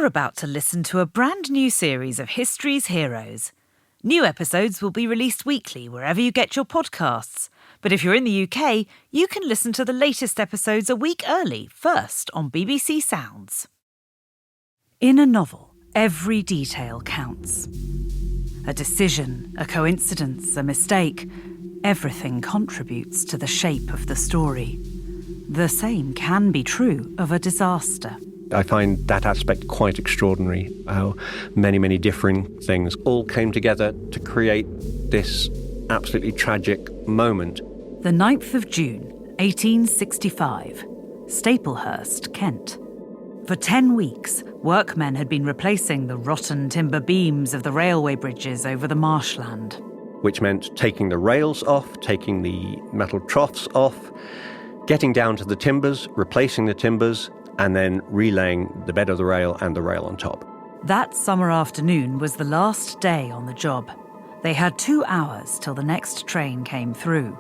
about to listen to a brand new series of History's Heroes. New episodes will be released weekly wherever you get your podcasts. But if you're in the UK, you can listen to the latest episodes a week early, first on BBC Sounds. In a novel, every detail counts. A decision, a coincidence, a mistake, everything contributes to the shape of the story. The same can be true of a disaster. I find that aspect quite extraordinary, how many differing things all came together to create this absolutely tragic moment. The 9th of June, 1865, Staplehurst, Kent. For 10 weeks, workmen had been replacing the rotten timber beams of the railway bridges over the marshland. Which meant taking the rails off, taking the metal troughs off, getting down to the timbers, replacing the timbers, and then relaying the bed of the rail and the rail on top. That summer afternoon was the last day on the job. They had 2 hours till the next train came through.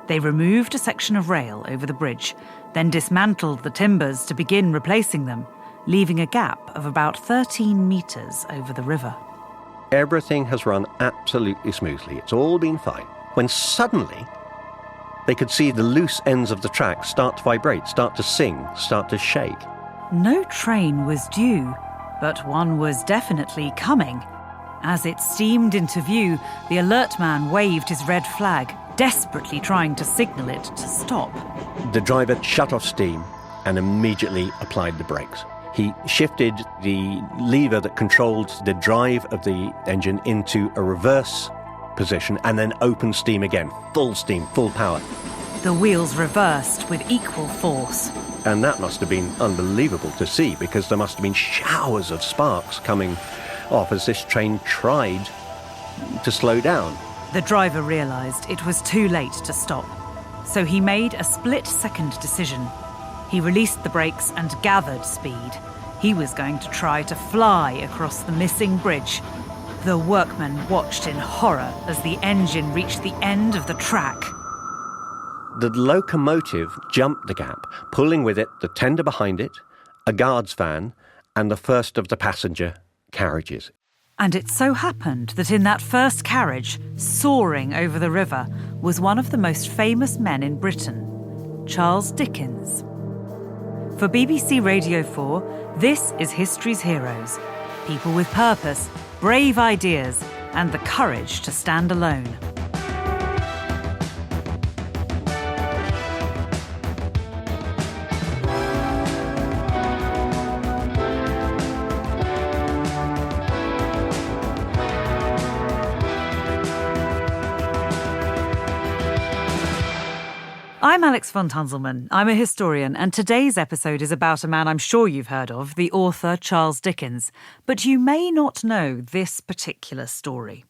They removed a section of rail over the bridge, then dismantled the timbers to begin replacing them, leaving a gap of about 13 metres over the river. Everything has run absolutely smoothly. It's all been fine. When suddenly they could see the loose ends of the track start to vibrate, start to sing, start to shake. No train was due, but one was definitely coming. As it steamed into view, the alert man waved his red flag, desperately trying to signal it to stop. The driver shut off steam and immediately applied the brakes. He shifted the lever that controlled the drive of the engine into a reverse position and then opened steam again. Full steam, full power. The wheels reversed with equal force. And that must have been unbelievable to see, because there must have been showers of sparks coming off as this train tried to slow down. The driver realised it was too late to stop, so he made a split-second decision. He released the brakes and gathered speed. He was going to try to fly across the missing bridge. The workmen watched in horror as the engine reached the end of the track. The locomotive jumped the gap, pulling with it the tender behind it, a guard's van, and the first of the passenger carriages. And it so happened that in that first carriage, soaring over the river, was one of the most famous men in Britain, Charles Dickens. For BBC Radio 4, this is History's Heroes. People with purpose, brave ideas, and the courage to stand alone. I'm Alex von Tunzelmann. I'm a historian, and today's episode is about a man I'm sure you've heard of, the author Charles Dickens. But you may not know this particular story.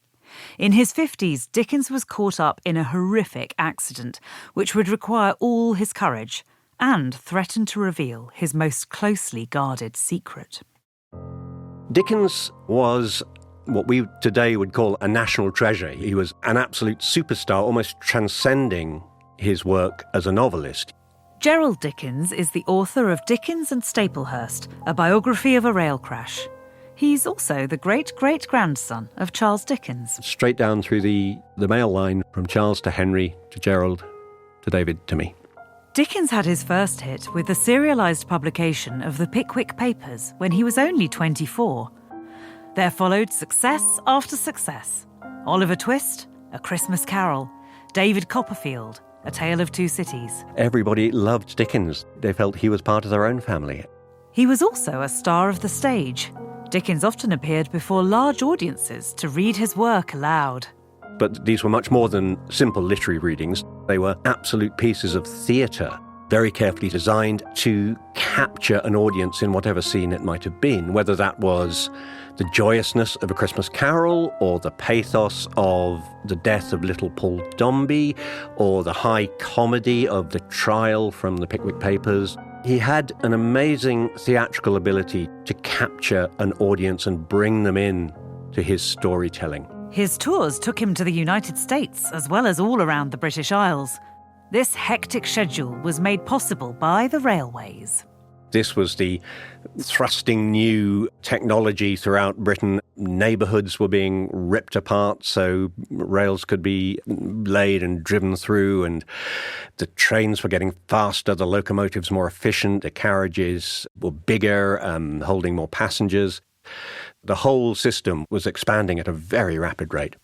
In his 50s, Dickens was caught up in a horrific accident, which would require all his courage and threaten to reveal his most closely guarded secret. Dickens was what we today would call a national treasure. He was an absolute superstar, almost transcending his work as a novelist. Gerald Dickens is the author of Dickens and Staplehurst, a biography of a rail crash. He's also the great-great-grandson of Charles Dickens. Straight down through the male line, from Charles to Henry to Gerald to David to me. Dickens had his first hit with the serialised publication of the Pickwick Papers when he was only 24. There followed success after success. Oliver Twist, A Christmas Carol, David Copperfield, A Tale of Two Cities. Everybody loved Dickens. They felt he was part of their own family. He was also a star of the stage. Dickens often appeared before large audiences to read his work aloud. But these were much more than simple literary readings. They were absolute pieces of theatre, very carefully designed to capture an audience in whatever scene it might have been, whether that was the joyousness of A Christmas Carol, or the pathos of the death of little Paul Dombey, or the high comedy of the trial from the Pickwick Papers. He had an amazing theatrical ability to capture an audience and bring them in to his storytelling. His tours took him to the United States, as well as all around the British Isles. This hectic schedule was made possible by the railways. This was the thrusting new technology throughout Britain. Neighbourhoods were being ripped apart so rails could be laid and driven through, and the trains were getting faster, the locomotives more efficient, the carriages were bigger, holding more passengers. The whole system was expanding at a very rapid rate.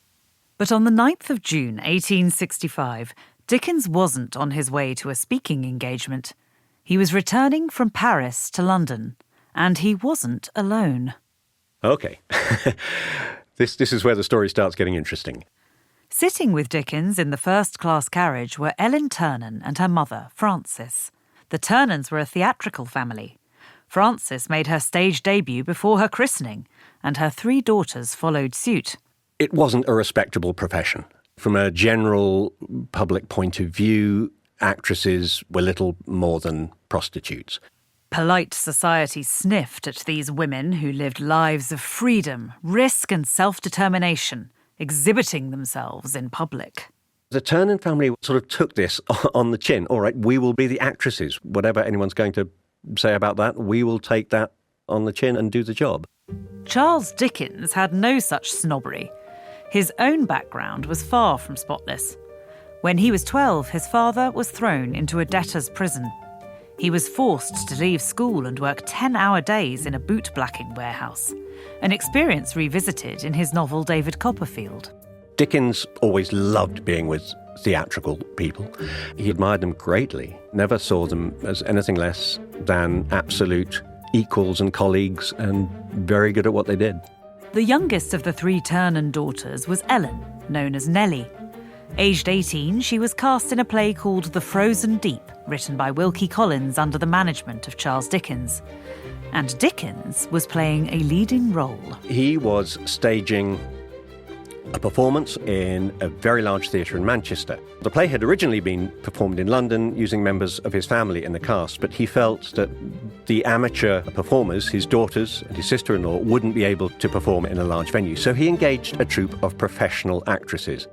But on the 9th of June 1865, Dickens wasn't on his way to a speaking engagement. He was returning from Paris to London, and he wasn't alone. OK. This is where the story starts getting interesting. Sitting with Dickens in the first-class carriage were Ellen Ternan and her mother, Frances. The Ternans were a theatrical family. Frances made her stage debut before her christening, and her 3 daughters followed suit. It wasn't a respectable profession. From a general public point of view, actresses were little more than prostitutes. Polite society sniffed at these women who lived lives of freedom, risk and self-determination, exhibiting themselves in public. The Ternan family sort of took this on the chin. All right, we will be the actresses. Whatever anyone's going to say about that, we will take that on the chin and do the job. Charles Dickens had no such snobbery. His own background was far from spotless. When he was 12, his father was thrown into a debtor's prison. He was forced to leave school and work 10-hour days in a boot-blacking warehouse, an experience revisited in his novel David Copperfield. Dickens always loved being with theatrical people. He admired them greatly, never saw them as anything less than absolute equals and colleagues, and very good at what they did. The youngest of the 3 Ternan daughters was Ellen, known as Nellie. Aged 18, she was cast in a play called The Frozen Deep, written by Wilkie Collins under the management of Charles Dickens. And Dickens was playing a leading role. He was staging a performance in a very large theatre in Manchester. The play had originally been performed in London using members of his family in the cast, but he felt that the amateur performers, his daughters and his sister-in-law, wouldn't be able to perform in a large venue. So he engaged a troupe of professional actresses.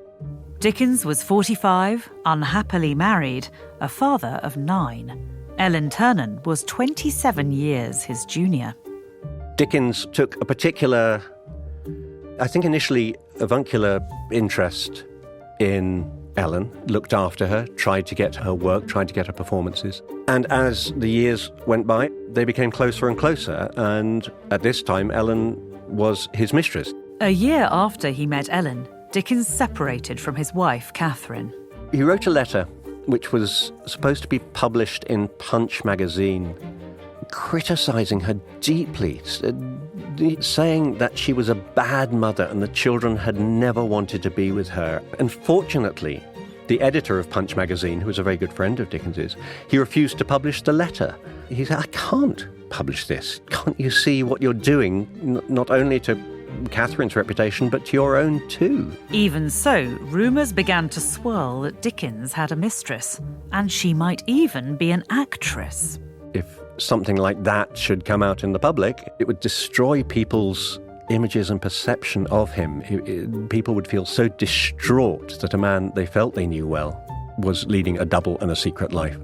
Dickens was 45, unhappily married, a father of 9. Ellen Ternan was 27 years his junior. Dickens took a particular, I think initially, avuncular interest in Ellen, looked after her, tried to get her work, tried to get her performances. And as the years went by, they became closer and closer, and at this time, Ellen was his mistress. A year after he met Ellen, Dickens separated from his wife, Catherine. He wrote a letter which was supposed to be published in Punch magazine, criticising her deeply, saying that she was a bad mother and the children had never wanted to be with her. And fortunately, the editor of Punch magazine, who was a very good friend of Dickens's, he refused to publish the letter. He said, I can't publish this. Can't you see what you're doing, not only to Catherine's reputation, but to your own too? Even so, rumours began to swirl that Dickens had a mistress, and she might even be an actress. If something like that should come out in the public, it would destroy people's images and perception of him. People would feel so distraught that a man they felt they knew well was leading a double and a secret life.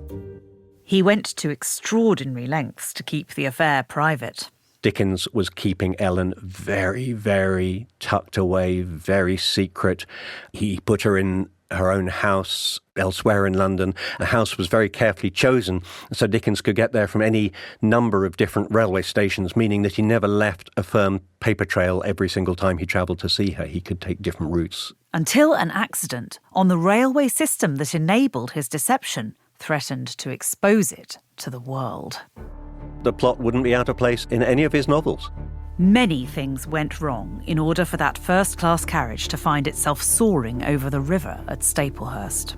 He went to extraordinary lengths to keep the affair private. Dickens was keeping Ellen very, very tucked away, very secret. He put her in her own house elsewhere in London. The house was very carefully chosen, so Dickens could get there from any number of different railway stations, meaning that he never left a firm paper trail every single time he travelled to see her. He could take different routes. Until an accident on the railway system that enabled his deception threatened to expose it to the world. The plot wouldn't be out of place in any of his novels. Many things went wrong in order for that first-class carriage to find itself soaring over the river at Staplehurst.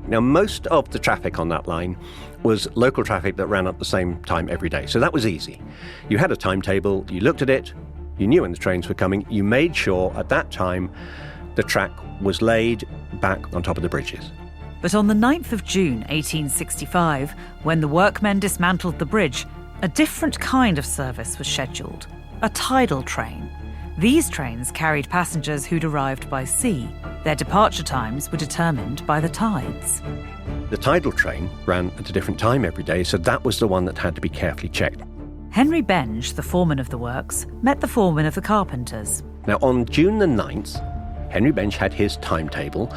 Now, most of the traffic on that line was local traffic that ran at the same time every day, so that was easy. You had a timetable, you looked at it, you knew when the trains were coming, you made sure at that time the track was laid back on top of the bridges. But on the 9th of June 1865, when the workmen dismantled the bridge, a different kind of service was scheduled. A tidal train. These trains carried passengers who'd arrived by sea. Their departure times were determined by the tides. The tidal train ran at a different time every day, so that was the one that had to be carefully checked. Henry Benge, the foreman of the works, met the foreman of the carpenters. Now, on June the 9th, Henry Benge had his timetable.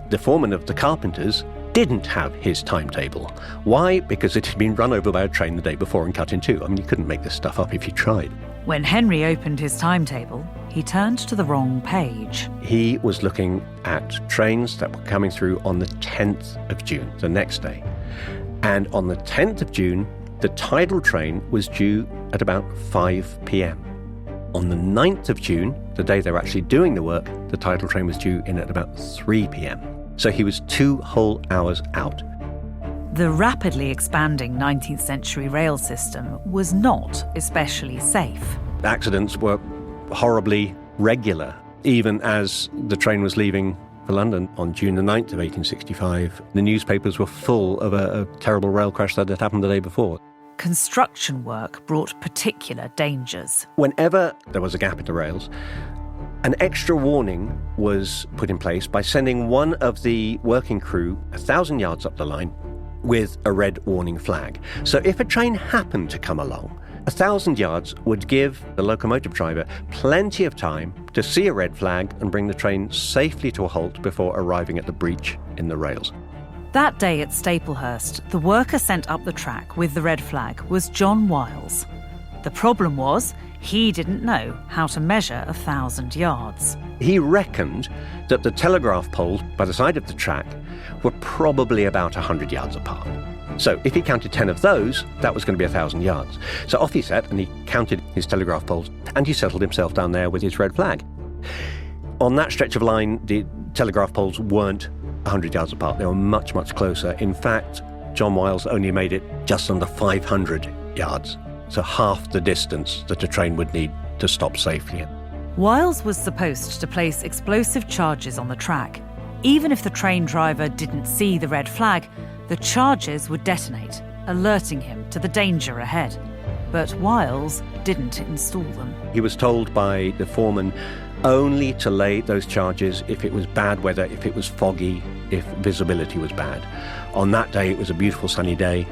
The foreman of the carpenters didn't have his timetable. Why? Because it had been run over by a train the day before and cut in two. I mean, you couldn't make this stuff up if you tried. When Henry opened his timetable, he turned to the wrong page. He was looking at trains that were coming through on the 10th of June, the next day. And on the 10th of June, the tidal train was due at about 5 p.m. On the 9th of June, the day they were actually doing the work, the tidal train was due in at about 3 p.m. So he was 2 whole hours out. The rapidly expanding 19th century rail system was not especially safe. Accidents were horribly regular, even as the train was leaving for London on June the 9th of 1865. The newspapers were full of a terrible rail crash that had happened the day before. Construction work brought particular dangers. Whenever there was a gap in the rails, an extra warning was put in place by sending one of the working crew 1,000 yards up the line with a red warning flag. So if a train happened to come along, 1,000 yards would give the locomotive driver plenty of time to see a red flag and bring the train safely to a halt before arriving at the breach in the rails. That day at Staplehurst, the worker sent up the track with the red flag was John Wiles. The problem was, he didn't know how to measure 1,000 yards. He reckoned that the telegraph poles by the side of the track were probably about 100 yards apart. So if he counted 10 of those, that was going to be 1,000 yards. So off he set and he counted his telegraph poles and he settled himself down there with his red flag. On that stretch of line, the telegraph poles weren't 100 yards apart. They were much, much closer. In fact, John Wiles only made it just under 500 yards. So half the distance that a train would need to stop safely. Wiles was supposed to place explosive charges on the track. Even if the train driver didn't see the red flag, the charges would detonate, alerting him to the danger ahead. But Wiles didn't install them. He was told by the foreman only to lay those charges if it was bad weather, if it was foggy, if visibility was bad. On that day, it was a beautiful sunny day,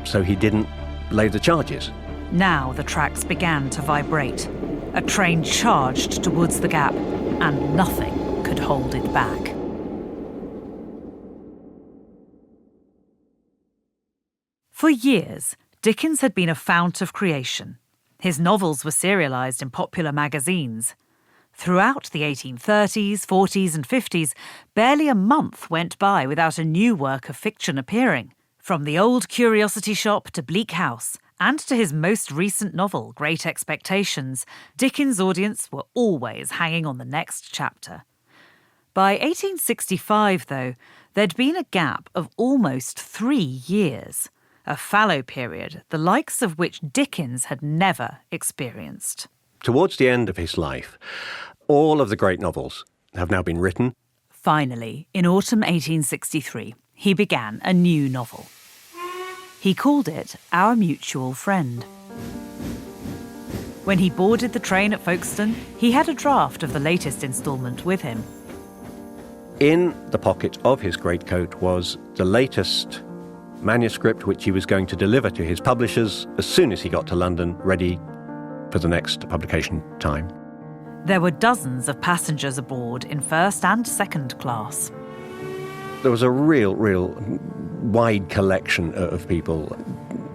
so he didn't lay the charges. Now the tracks began to vibrate. A train charged towards the gap, and nothing could hold it back. For years, Dickens had been a fount of creation. His novels were serialised in popular magazines. Throughout the 1830s, 40s and 50s, barely a month went by without a new work of fiction appearing. From The Old Curiosity Shop to Bleak House, and to his most recent novel, Great Expectations, Dickens' audience were always hanging on the next chapter. By 1865, though, there'd been a gap of almost 3 years, a fallow period, the likes of which Dickens had never experienced. Towards the end of his life, all of the great novels have now been written. Finally, in autumn 1863, he began a new novel. He called it Our Mutual Friend. When he boarded the train at Folkestone, he had a draft of the latest instalment with him. In the pocket of his greatcoat was the latest manuscript which he was going to deliver to his publishers as soon as he got to London, ready for the next publication time. There were dozens of passengers aboard in first and second class. There was a real wide collection of people.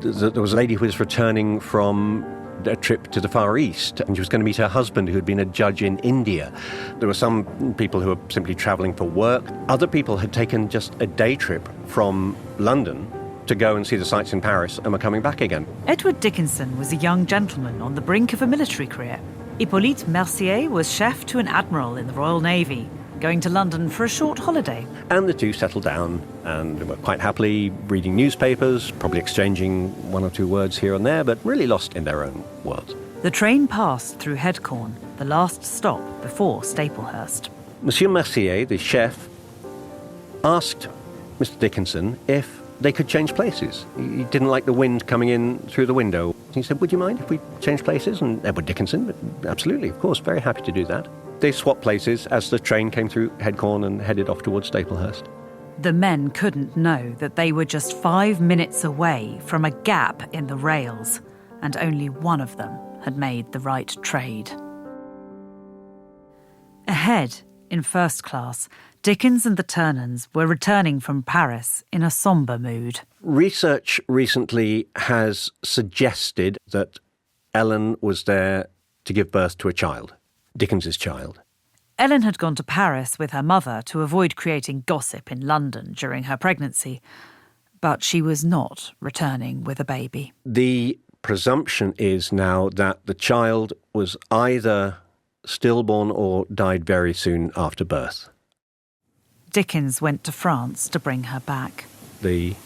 There was a lady who was returning from a trip to the Far East, and she was going to meet her husband who had been a judge in India. There were some people who were simply travelling for work. Other people had taken just a day trip from London to go and see the sights in Paris and were coming back again. Edward Dickinson was a young gentleman on the brink of a military career. Hippolyte Mercier was chef to an admiral in the Royal Navy, going to London for a short holiday. And the two settled down and were quite happily reading newspapers, probably exchanging one or two words here and there, but really lost in their own world. The train passed through Headcorn, the last stop before Staplehurst. Monsieur Mercier, the chef, asked Mr. Dickinson if they could change places. He didn't like the wind coming in through the window. He said, "Would you mind if we change places?" And Edward Dickinson, absolutely, of course, very happy to do that. They swapped places as the train came through Headcorn and headed off towards Staplehurst. The men couldn't know that they were just 5 minutes away from a gap in the rails, and only one of them had made the right trade. Ahead, in first class, Dickens and the Turnans were returning from Paris in a sombre mood. Research recently has suggested that Ellen was there to give birth to a child, Dickens's child. Ellen had gone to Paris with her mother to avoid creating gossip in London during her pregnancy, but she was not returning with a baby. The presumption is now that the child was either stillborn or died very soon after birth. Dickens went to France to bring her back. They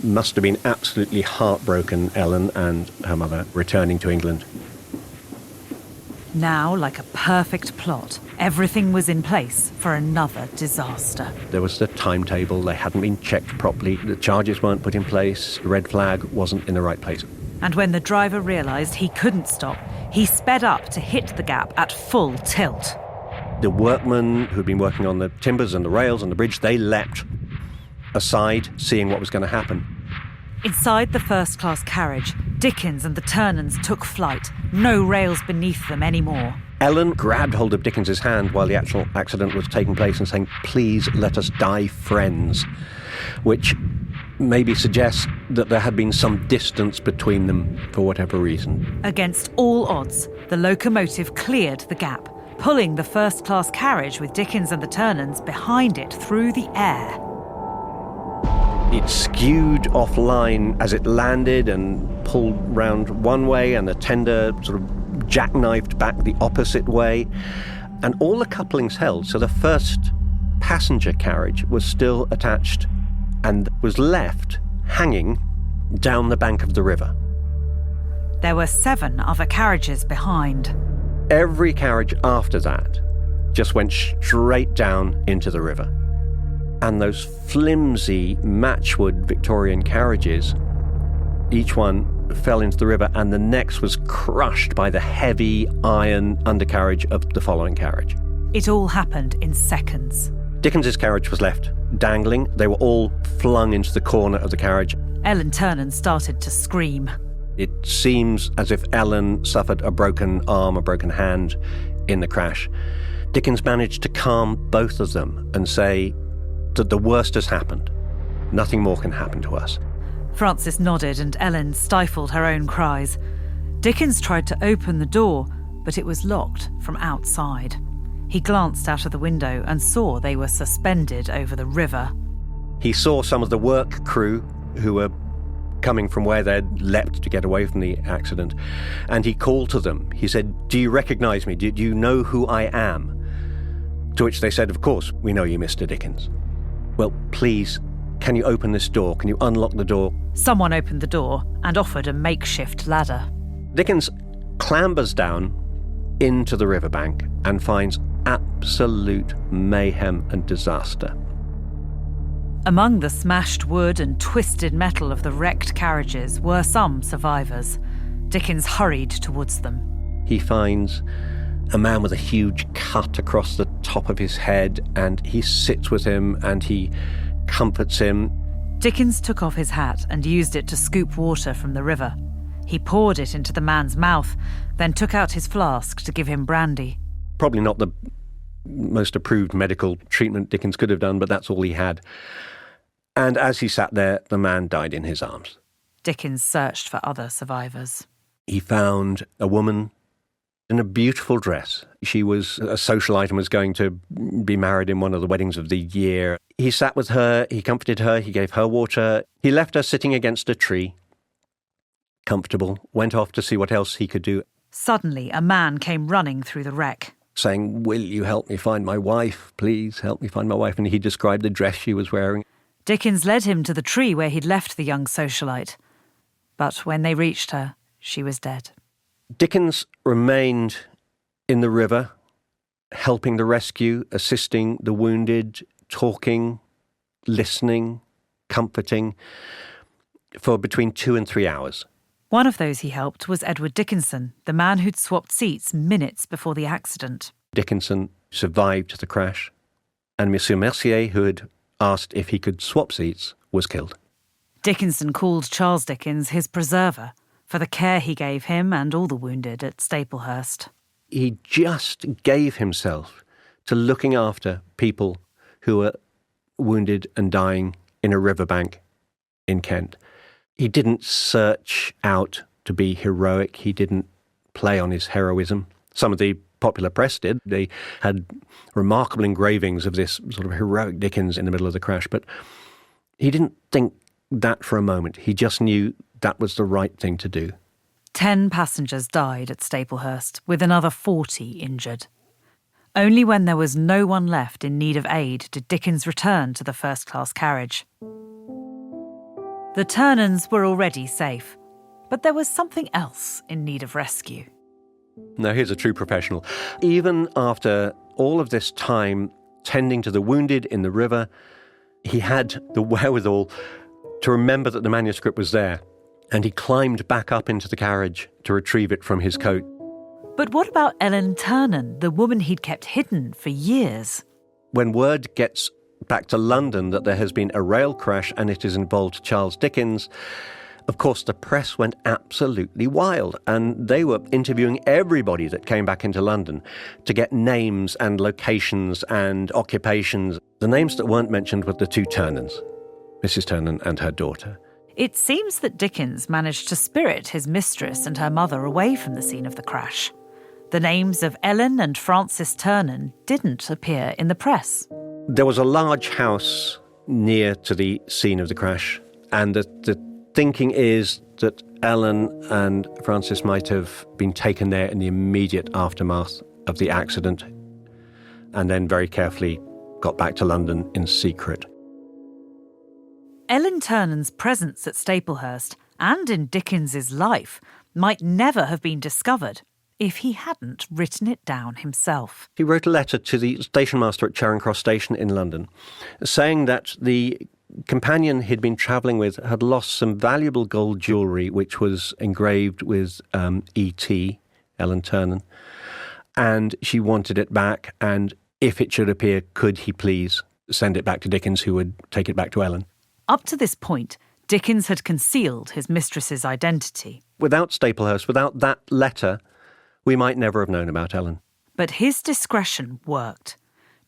must have been absolutely heartbroken, Ellen and her mother, returning to England. Now, like a perfect plot, everything was in place for another disaster. There was the timetable, they hadn't been checked properly, the charges weren't put in place, the red flag wasn't in the right place. And when the driver realised he couldn't stop, he sped up to hit the gap at full tilt. The workmen who'd been working on the timbers and the rails and the bridge, they leapt aside, seeing what was going to happen. Inside the first-class carriage, Dickens and the Turnans took flight, no rails beneath them anymore. Ellen grabbed hold of Dickens's hand while the actual accident was taking place and saying, "Please let us die friends," which maybe suggests that there had been some distance between them for whatever reason. Against all odds, the locomotive cleared the gap, pulling the first-class carriage with Dickens and the Turnans behind it through the air. It skewed offline as it landed and pulled round one way, and the tender sort of jackknifed back the opposite way. And all the couplings held, so the first passenger carriage was still attached and was left hanging down the bank of the river. There were 7 other carriages behind. Every carriage after that just went straight down into the river. And those flimsy matchwood Victorian carriages, each one fell into the river, and the next was crushed by the heavy iron undercarriage of the following carriage. It all happened in seconds. Dickens's carriage was left dangling. They were all flung into the corner of the carriage. Ellen Ternan started to scream. It seems as if Ellen suffered a broken arm, a broken hand in the crash. Dickens managed to calm both of them and say that the worst has happened. Nothing more can happen to us. Frances nodded and Ellen stifled her own cries. Dickens tried to open the door, but it was locked from outside. He glanced out of the window and saw they were suspended over the river. He saw some of the work crew who were coming from where they'd leapt to get away from the accident, and he called to them. He said, "Do you recognise me? Do you know who I am?" To which they said, "Of course, we know you, Mr. Dickens." "Well, please, can you open this door? Can you unlock the door?" Someone opened the door and offered a makeshift ladder. Dickens clambers down into the riverbank and finds absolute mayhem and disaster. Among the smashed wood and twisted metal of the wrecked carriages were some survivors. Dickens hurried towards them. He finds a man with a huge cut across the top of his head, and he sits with him and he comforts him. Dickens took off his hat and used it to scoop water from the river. He poured it into the man's mouth, then took out his flask to give him brandy. Probably not the most approved medical treatment Dickens could have done, but that's all he had. And as he sat there, the man died in his arms. Dickens searched for other survivors. He found a woman in a beautiful dress. She was a socialite and was going to be married in one of the weddings of the year. He sat with her, he comforted her, he gave her water. He left her sitting against a tree, comfortable, went off to see what else he could do. Suddenly, a man came running through the wreck, saying, "Will you help me find my wife? Please help me find my wife." And he described the dress she was wearing. Dickens led him to the tree where he'd left the young socialite. But when they reached her, she was dead. Dickens remained in the river, helping the rescue, assisting the wounded, talking, listening, comforting, for between 2 and 3 hours. One of those he helped was Edward Dickinson, the man who'd swapped seats minutes before the accident. Dickinson survived the crash, and Monsieur Mercier, who had asked if he could swap seats, was killed. Dickinson called Charles Dickens his preserver for the care he gave him and all the wounded at Staplehurst. He just gave himself to looking after people who were wounded and dying in a riverbank in Kent. He didn't search out to be heroic. He didn't play on his heroism. Some of the popular press did. They had remarkable engravings of this sort of heroic Dickens in the middle of the crash, but he didn't think that for a moment. He just knew that was the right thing to do. 10 passengers died at Staplehurst, with another 40 injured. Only when there was no one left in need of aid did Dickens return to the first-class carriage. The Turnans were already safe, but there was something else in need of rescue. Now, here's a true professional. Even after all of this time tending to the wounded in the river, he had the wherewithal to remember that the manuscript was there, and he climbed back up into the carriage to retrieve it from his coat. But what about Ellen Ternan, the woman he'd kept hidden for years? When word gets back to London that there has been a rail crash and it has involved Charles Dickens, of course the press went absolutely wild, and they were interviewing everybody that came back into London to get names and locations and occupations. The names that weren't mentioned were the 2 Turnans, Mrs. Ternan and her daughter. It seems that Dickens managed to spirit his mistress and her mother away from the scene of the crash. The names of Ellen and Francis Ternan didn't appear in the press. There was a large house near to the scene of the crash, and the thinking is that Ellen and Francis might have been taken there in the immediate aftermath of the accident and then very carefully got back to London in secret. Ellen Ternan's presence at Staplehurst and in Dickens's life might never have been discovered if he hadn't written it down himself. He wrote a letter to the station master at Charing Cross Station in London saying that the companion he'd been travelling with had lost some valuable gold jewellery which was engraved with E.T., Ellen Ternan, and she wanted it back, and if it should appear, could he please send it back to Dickens, who would take it back to Ellen. Up to this point, Dickens had concealed his mistress's identity. Without Staplehurst, without that letter, we might never have known about Ellen. But his discretion worked.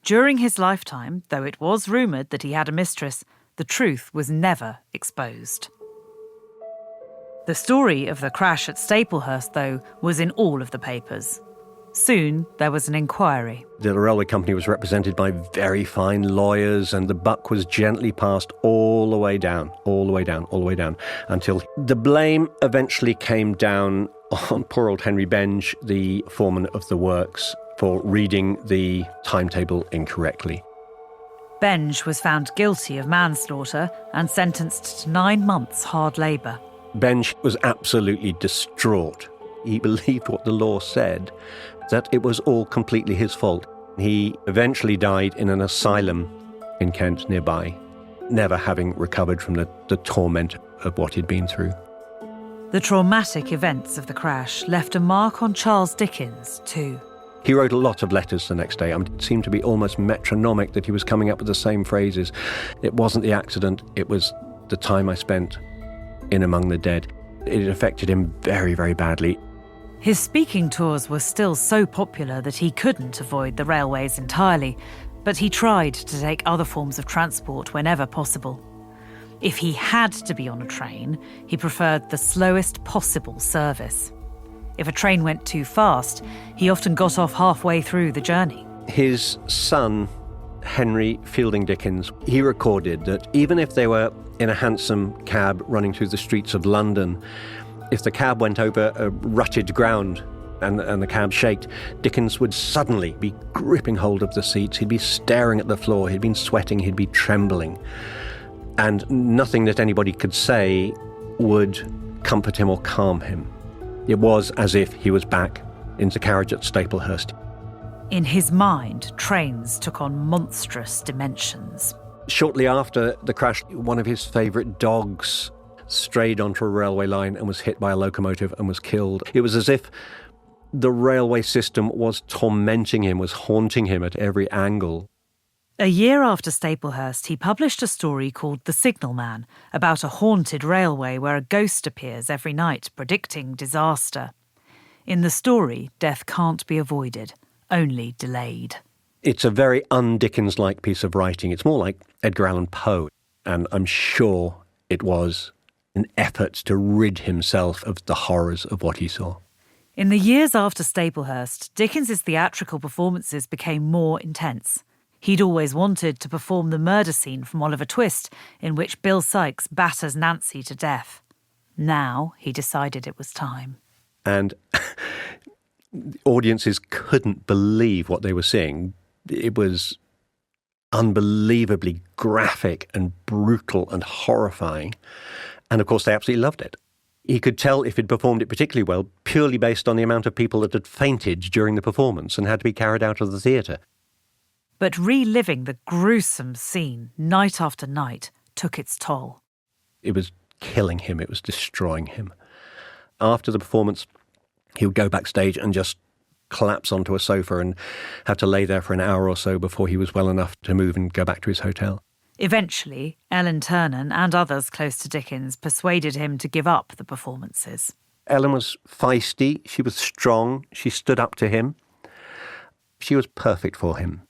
During his lifetime, though it was rumoured that he had a mistress, the truth was never exposed. The story of the crash at Staplehurst, though, was in all of the papers. Soon, there was an inquiry. The railway company was represented by very fine lawyers, and the buck was gently passed all the way down, until the blame eventually came down on poor old Henry Benge, the foreman of the works, for reading the timetable incorrectly. Benge was found guilty of manslaughter and sentenced to 9 months hard labour. Benge was absolutely distraught. He believed what the law said, that it was all completely his fault. He eventually died in an asylum in Kent nearby, never having recovered from the torment of what he'd been through. The traumatic events of the crash left a mark on Charles Dickens, too. He wrote a lot of letters the next day. It seemed to be almost metronomic that he was coming up with the same phrases. It wasn't the accident, it was the time I spent in among the dead. It affected him very, very badly. His speaking tours were still so popular that he couldn't avoid the railways entirely, but he tried to take other forms of transport whenever possible. If he had to be on a train, he preferred the slowest possible service. If a train went too fast, he often got off halfway through the journey. His son, Henry Fielding Dickens, he recorded that even if they were in a hansom cab running through the streets of London, if the cab went over a rutted ground and the cab shaked, Dickens would suddenly be gripping hold of the seats. He'd be staring at the floor. He'd been sweating. He'd be trembling. And nothing that anybody could say would comfort him or calm him. It was as if he was back in the carriage at Staplehurst. In his mind, trains took on monstrous dimensions. Shortly after the crash, one of his favourite dogs strayed onto a railway line and was hit by a locomotive and was killed. It was as if the railway system was tormenting him, was haunting him at every angle. A year after Staplehurst, he published a story called The Signal Man, about a haunted railway where a ghost appears every night, predicting disaster. In the story, death can't be avoided, only delayed. It's a very un-Dickens-like piece of writing. It's more like Edgar Allan Poe, and I'm sure it was an effort to rid himself of the horrors of what he saw. In the years after Staplehurst, Dickens's theatrical performances became more intense. He'd always wanted to perform the murder scene from Oliver Twist, in which Bill Sikes batters Nancy to death. Now he decided it was time. And audiences couldn't believe what they were seeing. It was unbelievably graphic and brutal and horrifying. And of course, they absolutely loved it. He could tell if he'd performed it particularly well purely based on the amount of people that had fainted during the performance and had to be carried out of the theatre. But reliving the gruesome scene night after night took its toll. It was killing him. It was destroying him. After the performance, he would go backstage and just collapse onto a sofa and have to lay there for an hour or so before he was well enough to move and go back to his hotel. Eventually, Ellen Ternan and others close to Dickens persuaded him to give up the performances. Ellen was feisty. She was strong. She stood up to him. She was perfect for him.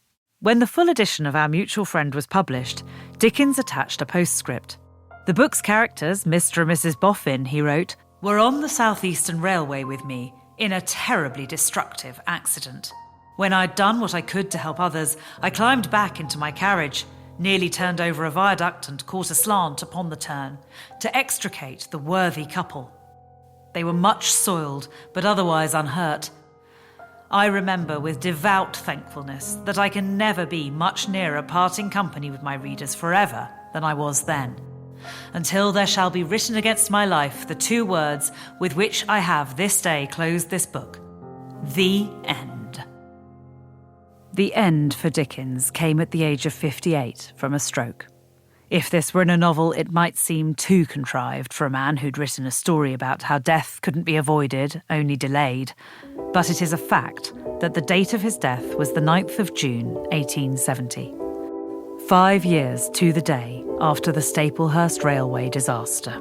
When the full edition of Our Mutual Friend was published, Dickens attached a postscript. The book's characters, Mr. and Mrs. Boffin, he wrote, were on the South Eastern Railway with me in a terribly destructive accident. When I'd done what I could to help others, I climbed back into my carriage, nearly turned over a viaduct and caught a slant upon the turn, to extricate the worthy couple. They were much soiled, but otherwise unhurt. I remember with devout thankfulness that I can never be much nearer parting company with my readers forever than I was then, until there shall be written against my life the two words with which I have this day closed this book: The End. The end for Dickens came at the age of 58 from a stroke. If this were in a novel, it might seem too contrived for a man who'd written a story about how death couldn't be avoided, only delayed. But it is a fact that the date of his death was the 9th of June, 1870. 5 years to the day after the Staplehurst Railway disaster.